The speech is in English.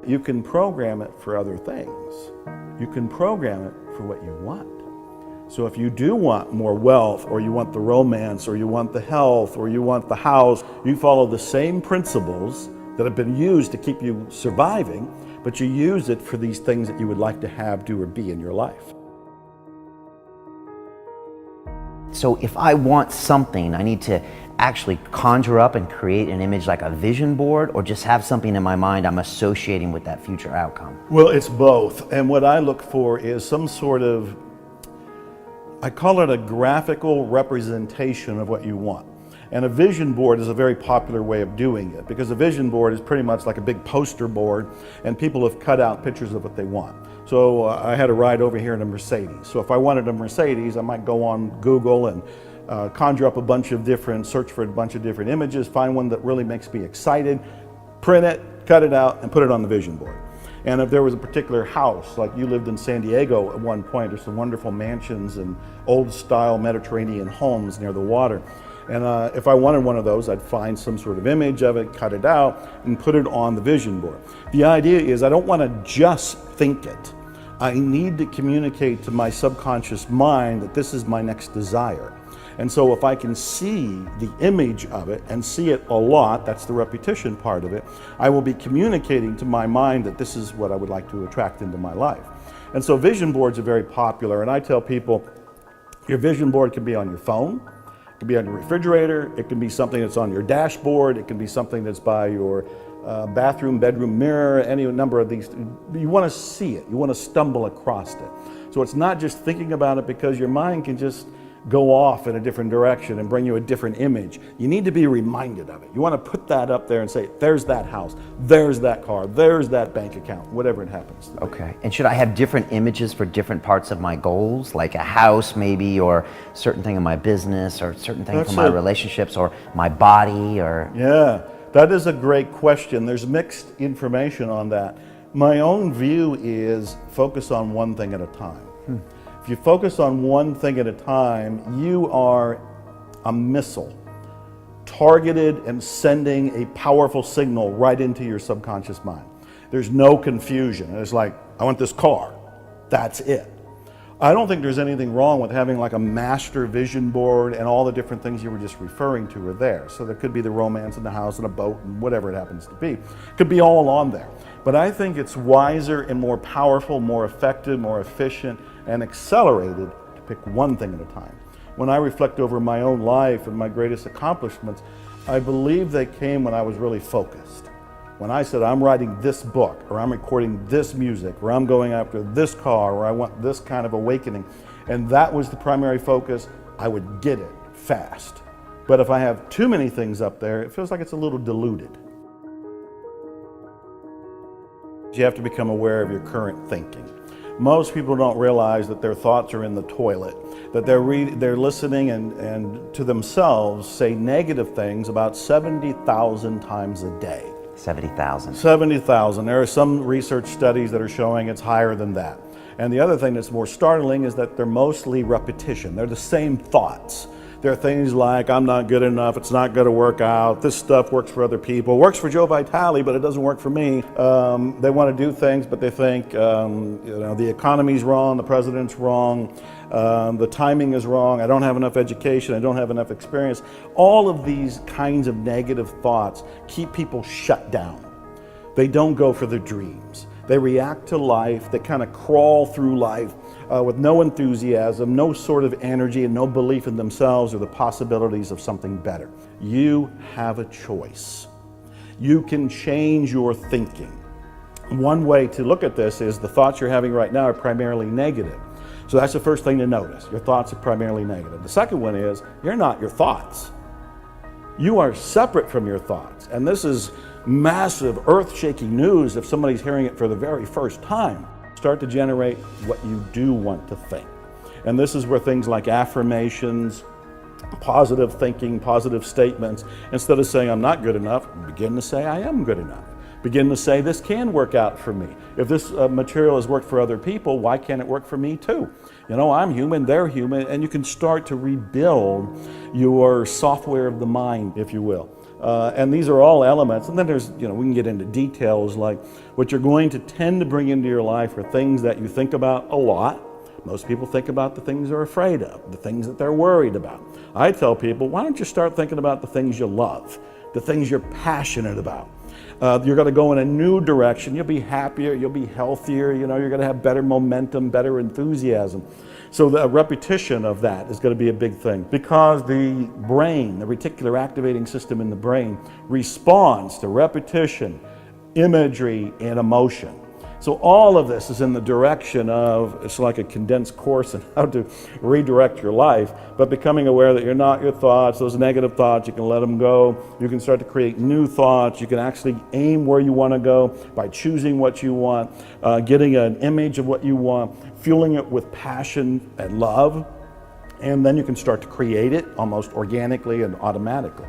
You can program it for other things. You can program it for what you want. So if you do want more wealth, or you want the romance, or you want the health, or you want the house, you follow the same principles that have been used to keep you surviving, but you use it for these things that you would like to have, do, or be in your life. So if I want something, I need to actually conjure up and create an image like a vision board, or just have something in my mind I'm associating with that future outcome? Well, it's both. And what I look for is some sort of, I call it a graphical representation of what you want. And a vision board is a very popular way of doing it, because a vision board is pretty much like a big poster board, and people have cut out pictures of what they want. So I had a ride over here in a Mercedes. So if I wanted a Mercedes, I might go on Google and conjure up a bunch of different, search for a bunch of different images, find one that really makes me excited, print it, cut it out, and put it on the vision board. And if there was a particular house, like you lived in San Diego at one point, there's some wonderful mansions and old style Mediterranean homes near the water. And if I wanted one of those, I'd find some sort of image of it, cut it out, and put it on the vision board. The idea is I don't want to just think it. I need to communicate to my subconscious mind that this is my next desire. And so if I can see the image of it and see it a lot, that's the repetition part of it, I will be communicating to my mind that this is what I would like to attract into my life. And so vision boards are very popular, and I tell people your vision board can be on your phone, it can be on your refrigerator, it can be something that's on your dashboard, it can be something that's by your bathroom, bedroom mirror, any number of these. You want to see it, you want to stumble across it. So it's not just thinking about it, because your mind can just go off in a different direction and bring you a different image. You need to be reminded of it. You want to put that up there and say, there's that house, there's that car, there's that bank account, whatever it happens to be. Okay, and should I have different images for different parts of my goals, like a house maybe, or certain thing in my business, or certain thing for my relationships, or my body, or? Yeah, that is a great question. There's mixed information on that. My own view is focus on one thing at a time. If you focus on one thing at a time, you are a missile targeted and sending a powerful signal right into your subconscious mind. There's no confusion. It's like, I want this car. That's it. I don't think there's anything wrong with having like a master vision board, and all the different things you were just referring to are there. So there could be the romance in the house and a boat and whatever it happens to be. It could be all on there. But I think it's wiser and more powerful, more effective, more efficient, and accelerated to pick one thing at a time. When I reflect over my own life and my greatest accomplishments, I believe they came when I was really focused. When I said, I'm writing this book, or I'm recording this music, or I'm going after this car, or I want this kind of awakening, and that was the primary focus, I would get it fast. But if I have too many things up there, it feels like it's a little diluted. You have to become aware of your current thinking. Most people don't realize that their thoughts are in the toilet, that they're listening and to themselves say negative things about 70,000 times a day. 70,000. 70,000. There are some research studies that are showing it's higher than that. And the other thing that's more startling is that they're mostly repetition. They're the same thoughts. There are things like, I'm not good enough, it's not going to work out, this stuff works for other people, works for Joe Vitale, but it doesn't work for me. They want to do things, but they think the economy's wrong, the president's wrong, the timing is wrong, I don't have enough education, I don't have enough experience. All of these kinds of negative thoughts keep people shut down. They don't go for their dreams. They react to life, they kind of crawl through life with no enthusiasm, no sort of energy, and no belief in themselves or the possibilities of something better. You have a choice. You can change your thinking. One way to look at this is the thoughts you're having right now are primarily negative. So that's the first thing to notice. Your thoughts are primarily negative. The second one is you're not your thoughts. You are separate from your thoughts. And this is massive, earth-shaking news if somebody's hearing it for the very first time. Start to generate what you do want to think. And this is where things like affirmations, positive thinking, positive statements, instead of saying I'm not good enough, begin to say I am good enough. Begin to say this can work out for me. If this material has worked for other people, why can't it work for me too? You know, I'm human, they're human, and you can start to rebuild your software of the mind, if you will. And these are all elements. And then there's, we can get into details like what you're going to tend to bring into your life are things that you think about a lot. Most people think about the things they're afraid of, the things that they're worried about. I tell people, why don't you start thinking about the things you love, the things you're passionate about. You're going to go in a new direction. You'll be happier, you'll be healthier, you're going to have better momentum, better enthusiasm. So the repetition of that is going to be a big thing, because the brain, the reticular activating system in the brain, responds to repetition, imagery, and emotion. So all of this is in the direction of, it's like a condensed course on how to redirect your life, but becoming aware that you're not your thoughts, those negative thoughts, you can let them go. You can start to create new thoughts. You can actually aim where you want to go by choosing what you want, getting an image of what you want, fueling it with passion and love, and then you can start to create it almost organically and automatically.